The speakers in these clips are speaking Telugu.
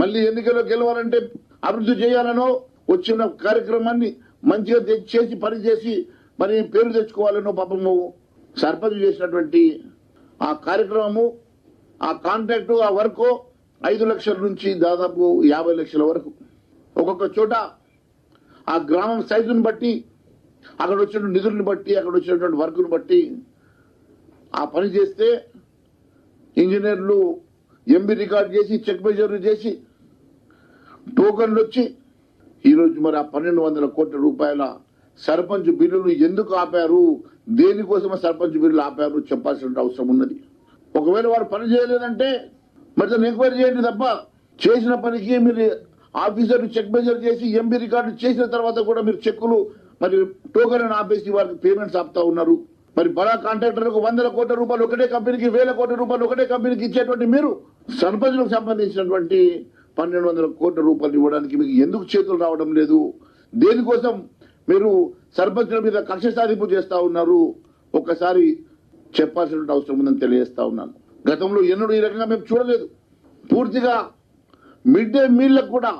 మళ్ళీ ఎన్నికల్లో గెలవాలంటే అభివృద్ధి చేయాలనో వచ్చిన కార్యక్రమాన్ని మంచిగా చేసి పని చేసి మరి పేరు తెచ్చుకోవాలనో పాపము సర్పంచ్ చేసినటువంటి ఆ కార్యక్రమము, ఆ కాంట్రాక్టు, ఆ వర్క్ 5 లక్షల నుంచి దాదాపు 50 లక్షల వరకు ఒక్కొక్క చోట ఆ గ్రామం సైజును బట్టి, అక్కడ వచ్చిన నిధులను బట్టి, అక్కడ వచ్చినటువంటి వర్క్ను బట్టి ఆ పని చేస్తే ఇంజనీర్లు ఎంబీ రికార్డ్ చేసి చెక్ మెజర్లు చేసి టోకన్లు వచ్చి ఈరోజు మరి ఆ 1200 కోట్ల రూపాయల సర్పంచ్ బిల్లులు ఎందుకు ఆపారు, దేనికోసం సర్పంచ్ బిల్లులు ఆపారు చెప్పాల్సిన అవసరం ఉన్నది. ఒకవేళ వారు పని చేయలేదంటే మరి దాన్ని ఎంక్వైరీ చేయండి తప్ప చేసిన పనికి మీరు ఆఫీసర్లు చెక్ మెజర్ చేసి ఎంబీ రికార్డు చేసిన తర్వాత కూడా మీరు చెక్కులు మరి టోకన్ ఆపేసి వారికి పేమెంట్స్ ఆపుతా ఉన్నారు. మరి బడా కాంట్రాక్టర్లకు 100 కోట్ల రూపాయలు ఒకటే కంపెనీకి, 1000 కోట్ల రూపాయలు ఒకటే కంపెనీకి ఇచ్చేటువంటి మీరు సర్పంచులకు సంబంధించినటువంటి 1200 కోట్ల రూపాయలు ఇవ్వడానికి మీకు ఎందుకు చేతులు రావడం లేదు? దేనికోసం మీరు సర్పంచుల మీద కక్ష సాధింపు చేస్తా ఉన్నారు? ఒక్కసారి చెప్పాల్సిన అవసరం ఉందని తెలియజేస్తా ఉన్నాను. గతంలో ఎన్నడూ ఈ రకంగా మేము చూడలేదు. పూర్తిగా మిడ్ డే మీల్లకు కూడా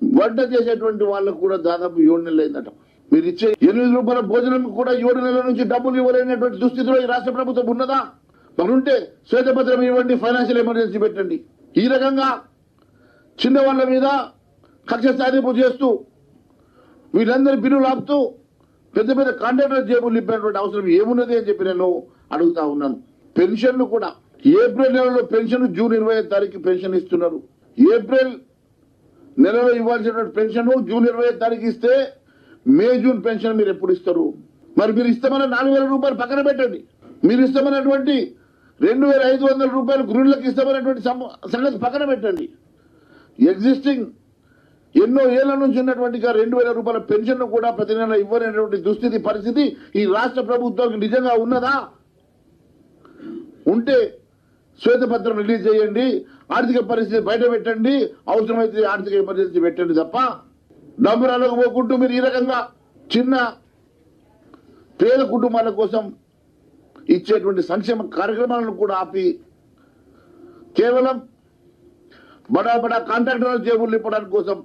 వంట చేసేటువంటి వాళ్ళకు కూడా దాదాపు 7 నెలలు అయిందట. మీరు ఇచ్చే 8 రూపాయల భోజనం కూడా 7 నెలల నుంచి డబ్బులు ఇవ్వలేనటువంటి దుస్థితిలో ఈ రాష్ట్ర ప్రభుత్వం ఉన్నదా? మరుంటే శ్వేతపత్రం ఇవ్వండి, ఫైనాన్షియల్ ఎమర్జెన్సీ పెట్టండి. ఈ రకంగా చిన్న వాళ్ళ మీద కక్ష సాధింపు చేస్తూ వీళ్ళందరి బిల్లులు ఆపుతూ పెద్ద పెద్ద కాంట్రాక్టర్ జేబులు నింపినటువంటి అవసరం ఏమున్నది అని చెప్పి నేను అడుగుతా ఉన్నాను. పెన్షన్లు కూడా ఏప్రిల్ నెలలో పెన్షన్ జూన్ 25 తారీఖు పెన్షన్ ఇస్తున్నారు. ఏప్రిల్ నెలలో ఇవ్వాల్సినటువంటి పెన్షన్ జూన్ 25 తారీఖు ఇస్తే మే జూన్ పెన్షన్ మీరు ఎప్పుడు ఇస్తారు? మరి మీరు ఇస్తామన్న 4000 రూపాయలు పక్కన పెట్టండి. మీరు ఇస్తామన్నటువంటి 2500 రూపాయలు గృహులకు ఇస్తామన్నటువంటి సంగతి పక్కన పెట్టండి. ఎగ్జిస్టింగ్ ఎన్నో ఏళ్ల నుంచి ఉన్నటువంటి 2000 రూపాయల పెన్షన్ కూడా ప్రతి నెల ఇవ్వలేనటువంటి దుస్థితి పరిస్థితి ఈ రాష్ట్ర ప్రభుత్వానికి నిజంగా ఉన్నదా? ఉంటే శ్వేతపత్రం రిలీజ్ చేయండి, ఆర్థిక పరిస్థితి బయట పెట్టండి, అవసరమైతే ఆర్థిక ఎమర్జెన్సీ పెట్టండి తప్ప డబ్బురాలకు పోకుంటూ మీరు ఈ రకంగా చిన్న పేద కుటుంబాల కోసం ఇచ్చేటువంటి సంక్షేమ కార్యక్రమాలను కూడా ఆపి కేవలం బడా బడా కాంట్రాక్టర్ల జేబులు నింపడానికి కోసం,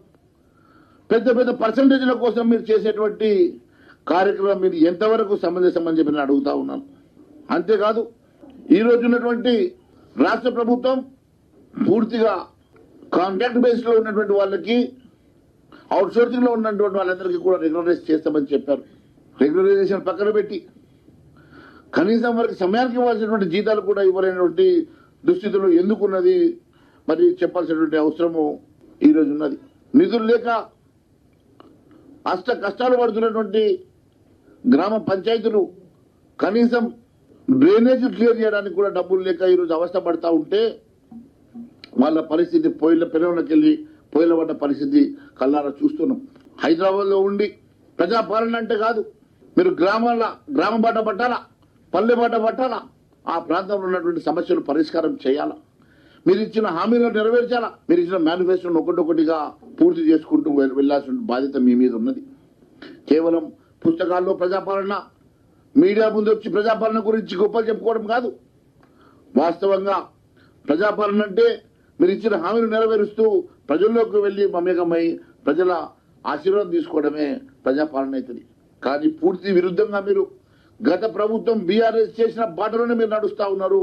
పెద్ద పెద్ద పర్సంటేజ్ల కోసం మీరు చేసేటువంటి కార్యక్రమం మీరు ఎంతవరకు సమంజసం అని చెప్పి నేను అడుగుతా ఉన్నాను. అంతేకాదు ఈ రోజు ఉన్నటువంటి రాష్ట్ర ప్రభుత్వం పూర్తిగా కాంట్రాక్ట్ బేస్ లో ఉన్నటువంటి వాళ్ళకి, అవుట్ సోర్సింగ్ లో ఉన్నటువంటి వాళ్ళందరికీ కూడా రెగ్యులరైజ్ చేస్తామని చెప్పారు. రెగ్యులరైజేషన్ పక్కన పెట్టి కనీసం వారికి సమయానికి ఇవ్వాల్సినటువంటి జీతాలు కూడా ఇవ్వలేనటువంటి దుస్థితిలో ఎందుకున్నది మరి చెప్పాల్సినటువంటి అవసరము ఈ రోజు ఉన్నది. నిధులు లేక కష్టాలు పడుతున్నటువంటి గ్రామ పంచాయతీలు కనీసం డ్రైనేజ్ క్లియర్ చేయడానికి కూడా డబ్బులు లేక ఈరోజు అవస్థ పడతా ఉంటే వాళ్ళ పరిస్థితి పిల్లలకి వెళ్ళి పొయ్యిల పడ్డ పరిస్థితి కళ్ళారా చూస్తున్నాం. హైదరాబాద్ లో ఉండి ప్రజాపాలన అంటే కాదు, మీరు గ్రామ బాట పట్టాలా, పల్లె బాట పట్టాలా, ఆ ప్రాంతంలో ఉన్నటువంటి సమస్యలు పరిష్కారం చేయాలా, మీరు ఇచ్చిన హామీలను నెరవేర్చాలా, మీరు ఇచ్చిన మేనిఫెస్టోను ఒకటొకటిగా పూర్తి చేసుకుంటూ వెళ్లాల్సిన బాధ్యత మీ మీద ఉన్నది. కేవలం పుస్తకాల్లో ప్రజాపాలన, మీడియా ముందు వచ్చి ప్రజాపాలన గురించి గొప్పలు చెప్పుకోవడం కాదు. వాస్తవంగా ప్రజాపాలన అంటే మీరు ఇచ్చిన హామీలు నెరవేరుస్తూ ప్రజల్లోకి వెళ్లి మమేకమై ప్రజల ఆశీర్వాదం తీసుకోవడమే ప్రజాపాలన అవుతుంది. కానీ పూర్తి విరుద్ధంగా మీరు గత ప్రభుత్వం బీఆర్ఎస్ చేసిన బాటలోనే మీరు నడుస్తా ఉన్నారు.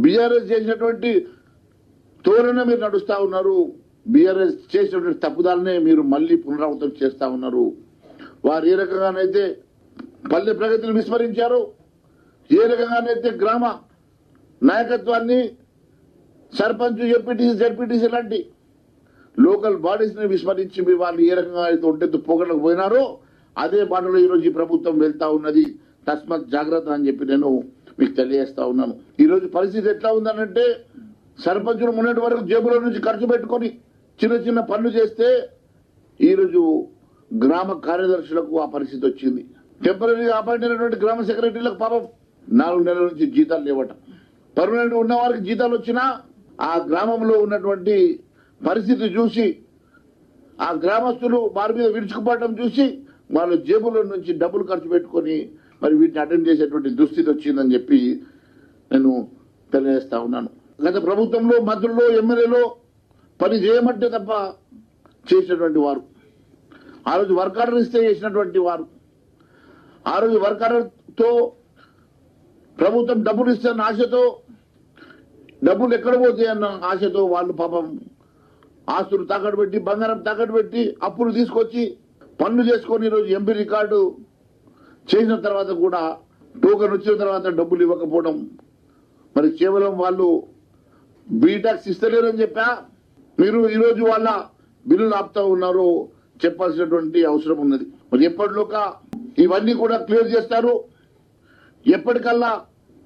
బీఆర్ఎస్ చేసినటువంటి తోరనే మీరు నడుస్తా ఉన్నారు. బీఆర్ఎస్ చేసినటువంటి తప్పుదాలనే మీరు మళ్లీ పునరావృతం చేస్తా ఉన్నారు. వారు ఏ రకంగానైతే పల్లె ప్రగతిని విస్మరించారు, ఏ రకంగానైతే గ్రామ నాయకత్వాన్ని, సర్పంచ్, ఎంపీటీసీ, జడ్పీటీసీ లాంటి లోకల్ బాడీస్ ని విస్మరించి వాళ్ళు ఏ రకంగా అయితే ఒంటెత్తు పోగలకు పోయినారో అదే బాటలో ఈరోజు ఈ ప్రభుత్వం వెళ్తా ఉన్నది. తస్మత్ జాగ్రత్త అని చెప్పి నేను మీకు తెలియజేస్తా ఉన్నాను. ఈరోజు పరిస్థితి ఎట్లా ఉందనంటే సర్పంచులు మొన్నటి వరకు జేబుల నుంచి ఖర్చు పెట్టుకొని చిన్న చిన్న పనులు చేస్తే ఈరోజు గ్రామ కార్యదర్శులకు ఆ పరిస్థితి వచ్చింది. టెంపరీగా అపాయింట్ అయినటువంటి గ్రామ సెక్రటరీలకు పాపం 4 నెలల నుంచి జీతాలు లేవట. పర్మనెంట్ ఉన్న వారికి జీతాలు వచ్చినా ఆ గ్రామంలో ఉన్నటువంటి పరిస్థితి చూసి ఆ గ్రామస్తులు వారి మీద విరుచుకుపడటం చూసి వాళ్ళ జేబుల నుంచి డబ్బులు ఖర్చు పెట్టుకొని మరి వీటిని అటెండ్ చేసేటువంటి దుస్థితి వచ్చిందని చెప్పి నేను తెలియజేస్తా ఉన్నాను. గత ప్రభుత్వంలో మంత్రులు, ఎమ్మెల్యేలు పని చేయమంటే తప్ప చేసినటువంటి వారు, ఆ రోజు వర్క్ ఆర్డర్ ఇస్తే చేసినటువంటి వారు, ఆ రోజు వర్క్ ఆర్డర్తో ప్రభుత్వం డబ్బులు ఇస్తున్న ఆశతో, డబ్బులు ఎక్కడ పోతాయి అన్న ఆశతో వాళ్ళు పాపం ఆస్తులు తాకట్టు పెట్టి, బంగారం తాకట్టు పెట్టి, అప్పులు తీసుకొచ్చి పనులు చేసుకొని ఈరోజు ఎంపీ రికార్డు చేసిన తర్వాత కూడా టోకెన్ వచ్చిన తర్వాత డబ్బులు ఇవ్వకపోవడం, మరి కేవలం వాళ్ళు బీటాక్స్ ఇస్తలేరని చెప్పా మీరు ఈరోజు వాళ్ళ బిల్లులు ఆపుతా ఉన్నారు చెప్పాల్సినటువంటి అవసరం ఉన్నది. మరి ఎప్పటిలోగా ఇవన్నీ కూడా క్లియర్ చేస్తారు, ఎప్పటికల్లా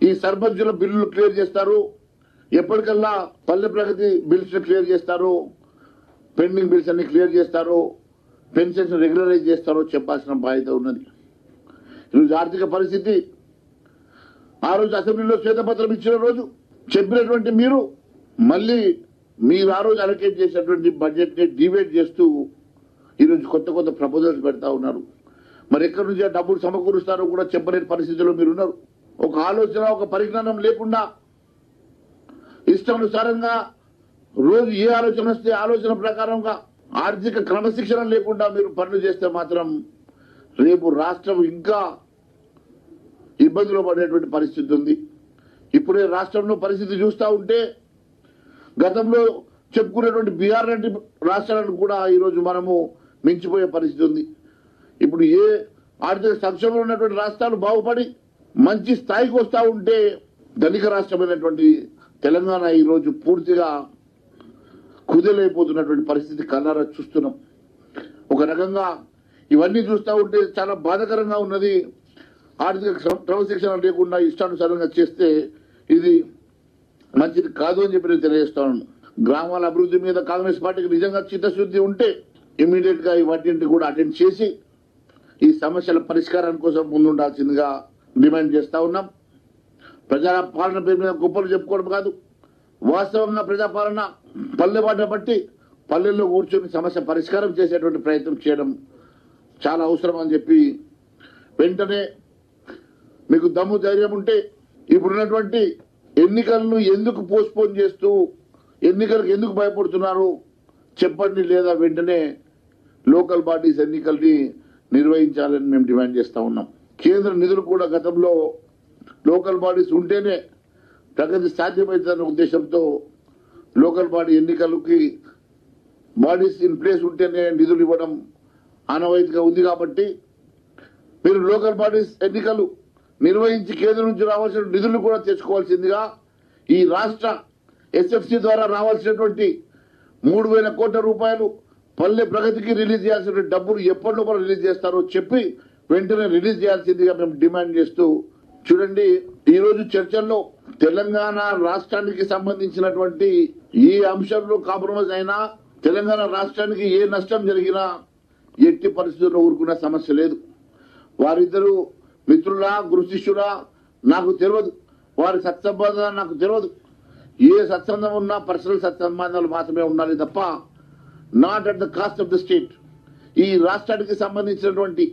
ఈ సర్పంచుల బిల్లులు క్లియర్ చేస్తారు, ఎప్పటికల్లా పల్లె ప్రగతి బిల్స్ క్లియర్ చేస్తారు, పెండింగ్ బిల్స్ అన్ని క్లియర్ చేస్తారు, పెన్షన్స్ రెగ్యులరైజ్ చేస్తారో చెప్పాల్సిన బాధ్యత ఉన్నది. ఈరోజు ఆర్థిక పరిస్థితి ఆ రోజు అసెంబ్లీలో శ్వేతపత్రం ఇచ్చిన రోజు చెప్పినటువంటి మీరు మళ్ళీ మీరు ఆ రోజు అలొకేట్ చేసినటువంటి బడ్జెట్ ని డివైడ్ చేస్తూ ఈరోజు కొత్త కొత్త ప్రపోజల్స్ పెడతా ఉన్నారు. మరి ఎక్కడి నుంచి ఆ డబ్బులు సమకూరుస్తారో కూడా చెప్పలేని పరిస్థితిలో మీరు ఉన్నారు. ఒక ఆలోచన, ఒక పరిజ్ఞానం లేకుండా ఇష్టానుసారంగా రోజు ఏ ఆలోచన వస్తే ఆలోచన ప్రకారంగా ఆర్థిక క్రమశిక్షణ లేకుండా మీరు పనులు చేస్తే మాత్రం రేపు రాష్ట్రం ఇంకా ఇబ్బందులు పడేటువంటి పరిస్థితి ఉంది. ఇప్పుడే రాష్ట్రంలో పరిస్థితి చూస్తూ ఉంటే గతంలో చెప్పుకునేటువంటి బీహార్ లాంటి రాష్ట్రాలను కూడా ఈరోజు మనము మించిపోయే పరిస్థితి ఉంది. ఇప్పుడు ఏ ఆర్థిక సంక్షోభంలో ఉన్నటువంటి రాష్ట్రాలు బాగుపడి మంచి స్థాయికి వస్తూ ఉంటే ధనిక రాష్ట్రమైనటువంటి తెలంగాణ ఈరోజు పూర్తిగా కుదేలైపోతున్నటువంటి పరిస్థితి కళ్ళారా చూస్తున్నాం. ఒక రకంగా ఇవన్నీ చూస్తూ ఉంటే చాలా బాధాకరంగా ఉన్నది. ఆర్థిక క్రమశిక్షణ లేకుండా ఇష్టానుసారంగా చేస్తే ఇది మంచిది కాదు అని చెప్పి నేను తెలియజేస్తాను. గ్రామాల అభివృద్ధి మీద కాంగ్రెస్ పార్టీకి నిజంగా చిత్తశుద్ధి ఉంటే ఇమీడియట్ గా వాటిని కూడా అటెండ్ చేసి ఈ సమస్యల పరిష్కారం కోసం ముందుండాల్సిందిగా డిమాండ్ చేస్తా ఉన్నాం. ప్రజా పాలన పేరు మీద గొప్పలు చెప్పుకోవడం కాదు, వాస్తవంగా ప్రజాపాలన పల్లె బాట బట్టి పల్లెల్లో కూర్చొని సమస్య పరిష్కారం చేసేటువంటి ప్రయత్నం చేయడం చాలా అవసరం అని చెప్పి, వెంటనే మీకు దమ్ము ధైర్యం ఉంటే ఇప్పుడున్నటువంటి ఎన్నికలను ఎందుకు పోస్ట్పోన్ చేస్తూ ఎన్నికలకు ఎందుకు భయపడుతున్నారు చెప్పండి, లేదా వెంటనే లోకల్ బాడీస్ ఎన్నికల్ని నిర్వహించాలని మేము డిమాండ్ చేస్తా ఉన్నాం. కేంద్ర నిధులు కూడా గతంలో లోకల్ బాడీస్ ఉంటేనే ప్రగతి సాధ్యమవుతుందన్న ఉద్దేశంతో లోకల్ బాడీ ఎన్నికలకి బాడీస్ ఇన్ ప్లేస్ ఉంటేనే నిధులు ఇవ్వడం ఆనవాయితీగా ఉంది. కాబట్టి మీరు లోకల్ బాడీస్ ఎన్నికలు నిర్వహించి కేంద్రం నుంచి రావాల్సిన నిధులు కూడా తెచ్చుకోవాల్సిందిగా, ఈ రాష్ట్ర ఎస్ఎఫ్సి ద్వారా రావాల్సినటువంటి 3,000 కోట్ల రూపాయలు పల్లె ప్రగతికి రిలీజ్ చేయాల్సిన డబ్బులు ఎప్పటి లోపల రిలీజ్ చేస్తారో చెప్పి వెంటనే రిలీజ్ చేయాల్సిందిగా మేము డిమాండ్ చేస్తూ, చూడండి ఈ రోజు చర్చల్లో తెలంగాణ రాష్ట్రానికి సంబంధించినటువంటి ఏ అంశంలో కాంప్రమైజ్ అయినా, తెలంగాణ రాష్ట్రానికి ఏ నష్టం జరిగినా ఎట్టి పరిస్థితుల్లో ఊరుకున్న సమస్య లేదు. వారిద్దరూ మిత్రులా గురు శిష్యులా నాకు తెలియదు, వారి సత్సంబంధాలు నాకు తెలియదు. ఏ సత్సంబంధం ఉన్నా పర్సనల్ సత్సంబంధాలు మాత్రమే ఉండాలి తప్ప not at the cost of the state. ఈ రాష్ట్రానికి సంబంధించినటువంటి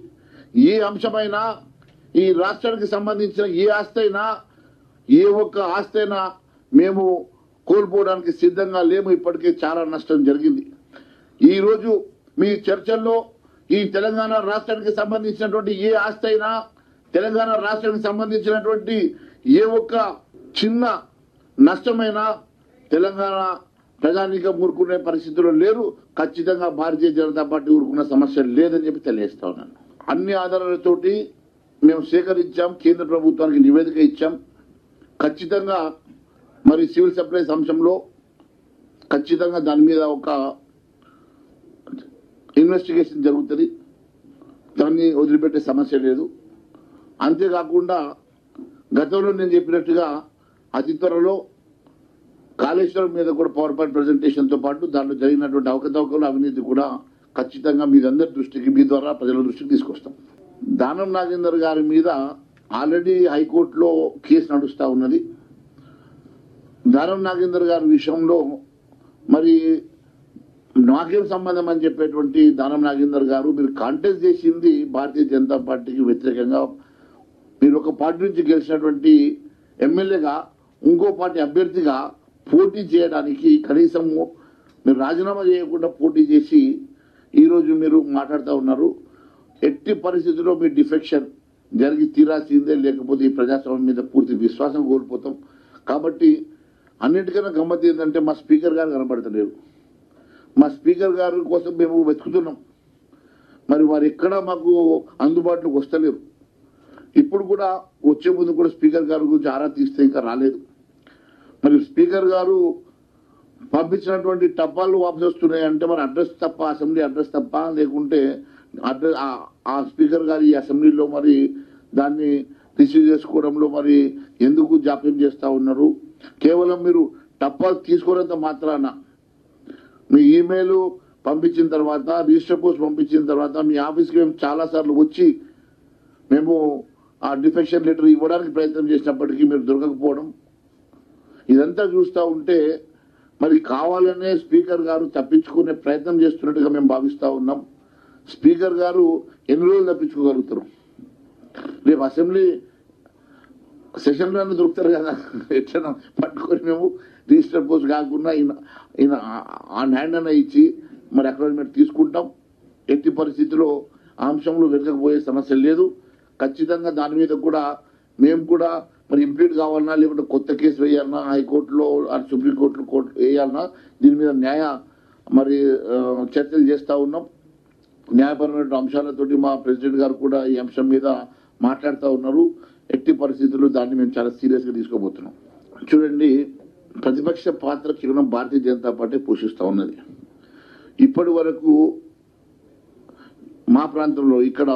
ఏ అంశమైనా, ఈ రాష్ట్రానికి సంబంధించిన ఏ ఆస్తి అయినా, ఏ ఒక్క ఆస్తి అయినా మేము కోల్పోవడానికి సిద్ధంగా లేము. ఇప్పటికే చాలా నష్టం జరిగింది. ఈ రోజు మీ చర్చల్లో ఈ తెలంగాణ రాష్ట్రానికి సంబంధించినటువంటి ఏ ఆస్తి అయినా, తెలంగాణ రాష్ట్రానికి సంబంధించినటువంటి ఏ ఒక్క చిన్న నష్టమైనా తెలంగాణ ప్రజానీకం ఊరుకునే పరిస్థితుల్లో లేరు. ఖచ్చితంగా భారతీయ జనతా పార్టీ ఊరుకున్న సమస్య లేదని చెప్పి తెలియజేస్తా ఉన్నాను. అన్ని ఆధారాలతోటి మేము సేకరించాం, కేంద్ర ప్రభుత్వానికి నివేదిక ఇచ్చాం. ఖచ్చితంగా మరి సివిల్ సప్లైస్ అంశంలో ఖచ్చితంగా దాని మీద ఒక ఇన్వెస్టిగేషన్ జరుగుతుంది, దాన్ని వదిలిపెట్టే సమస్య లేదు. అంతేకాకుండా గతంలో నేను చెప్పినట్టుగా అతి త్వరలో కాళేశ్వరం మీద కూడా పవర్ పాయింట్ ప్రెజెంటేషన్ తో పాటు దాంట్లో జరిగినటువంటి అవకతవకలు, అవినీతి కూడా ఖచ్చితంగా మీరందరి దృష్టికి, మీ ద్వారా ప్రజల దృష్టికి తీసుకొస్తాం. దానం నాగేందర్ గారి మీద ఆల్రెడీ హైకోర్టులో కేసు నడుస్తా ఉన్నది. దానం నాగేందర్ గారి విషయంలో మరి నాకేం సంబంధం అని చెప్పేటువంటి దానం నాగేందర్ గారు, మీరు కాంటెస్ట్ చేసింది భారతీయ జనతా పార్టీకి వ్యతిరేకంగా, మీరు ఒక పార్టీ నుంచి గెలిచినటువంటి ఎమ్మెల్యేగా ఇంకో పార్టీ అభ్యర్థిగా పోటీ చేయడానికి కనీసం మీరు రాజీనామా చేయకుండా పోటీ చేసి ఈరోజు మీరు మాట్లాడుతూ ఉన్నారు. ఎట్టి పరిస్థితుల్లో మీ డిఫెక్షన్ జరిగి తీరాల్సిందే, లేకపోతే ఈ ప్రజాస్వామ్యం మీద పూర్తి విశ్వాసం కోల్పోతాం. కాబట్టి అన్నిటికన్నా గమ్మత్ ఏంటంటే మా స్పీకర్ గారు కనబడతలేరు. మా స్పీకర్ గారి కోసం మేము వెతుకుతున్నాం, మరి వారు ఎక్కడా మాకు అందుబాటులోకి వస్తలేరు. ఇప్పుడు కూడా వచ్చే ముందు కూడా స్పీకర్ గారి గురించి ఆరా తీస్తే ఇంకా రాలేదు. మరి స్పీకర్ గారు పంపించినటువంటి టపాలు వాపసు వస్తున్నాయి అంటే మరి అడ్రస్ తప్ప, అసెంబ్లీ అడ్రస్ తప్ప, లేకుంటే అడ్రస్ ఆ స్పీకర్ గారు ఈ అసెంబ్లీలో మరి దాన్ని రిసీవ్ చేసుకోవడంలో మరి ఎందుకు జాప్యం చేస్తూ ఉన్నారు? కేవలం మీరు టపాలు తీసుకోనంత మాత్రాన మీ ఈమెయిల్ పంపించిన తర్వాత, రిజిస్టర్ పోస్ట్ పంపించిన తర్వాత మీ ఆఫీస్కి మేము చాలాసార్లు వచ్చి మేము ఆ డిఫెక్షన్ లెటర్ ఇవ్వడానికి ప్రయత్నం చేసినప్పటికీ మీరు దొరకకపోవడం, ఇదంతా చూస్తూ ఉంటే మరి కావాలనే స్పీకర్ గారు తప్పించుకునే ప్రయత్నం చేస్తున్నట్టుగా మేము భావిస్తూ ఉన్నాం. స్పీకర్ గారు ఎన్ని రోజులు తప్పించుకోగలుగుతారు? రేపు అసెంబ్లీ సెషన్లోనే దొరుకుతారు కదా, ఎట్లా పట్టుకొని మేము రిజిస్టర్ పోస్ట్ కాకుండా ఈయన ఆన్ హ్యాండ్ అన్న ఇచ్చి మరి అక్నాలెడ్జ్మెంట్ తీసుకుంటాం. ఎట్టి పరిస్థితిలో ఆ అంశంలో వెనకపోయే సమస్య లేదు. ఖచ్చితంగా దాని మీద కూడా మేము కూడా మరి ఇంప్లీట్ కావాలన్నా, లేకుంటే కొత్త కేసు వేయాలన్నా, హైకోర్టులో సుప్రీంకోర్టులో కోర్టు వేయాలన్నా, దీని మీద మరి చర్చలు చేస్తూ ఉన్నాం. న్యాయపరమైన అంశాలతోటి మా ప్రెసిడెంట్ గారు కూడా ఈ అంశం మీద మాట్లాడుతూ ఉన్నారు. ఎట్టి పరిస్థితుల్లో దాన్ని మేము చాలా సీరియస్గా తీసుకోబోతున్నాం. చూడండి, ప్రతిపక్ష పాత్ర కేవలం భారతీయ జనతా పార్టీ పోషిస్తూ ఉన్నది. ఇప్పటి వరకు మా ప్రాంతంలో ఇక్కడ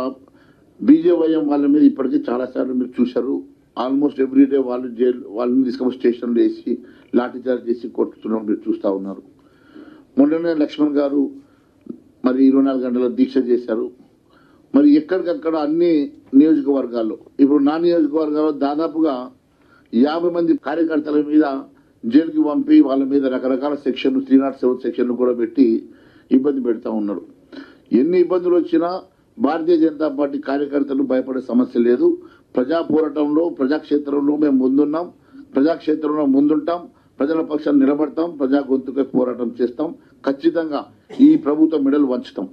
బీజేవైఎం వాళ్ళ మీద ఇప్పటికీ చాలాసార్లు మీరు చూశారు. ఆల్మోస్ట్ ఎవ్రీడే వాళ్ళని తీసుకొని స్టేషన్లో వేసి లాఠీచార్జ్ చేసి కొట్టుతున్నాం మీరు చూస్తూ ఉన్నారు. మొన్ననే లక్ష్మణ్ గారు మరి 24 గంటల దీక్ష చేశారు. మరి ఎక్కడికక్కడ అన్ని నియోజకవర్గాల్లో, ఇప్పుడు నా నియోజకవర్గాల్లో దాదాపుగా 50 మంది కార్యకర్తల మీద జైలుకి పంపి వాళ్ళ మీద రకరకాల సెక్షన్లు, 307 సెక్షన్లు కూడా పెట్టి ఇబ్బంది పెడతా ఉన్నారు. ఎన్ని ఇబ్బందులు వచ్చినా భారతీయ జనతా పార్టీ కార్యకర్తలు భయపడే సమస్య లేదు. ప్రజా పోరాటంలో, ప్రజాక్షేత్రంలో మేము ముందున్నాం, ప్రజాక్షేత్రంలో ముందుంటాం, ప్రజల పక్షాన్ని నిలబడతాం, ప్రజా గొంతుకై పోరాటం చేస్తాం. ఖచ్చితంగా ఈ ప్రభుత్వం మెడలు వంచుతాం.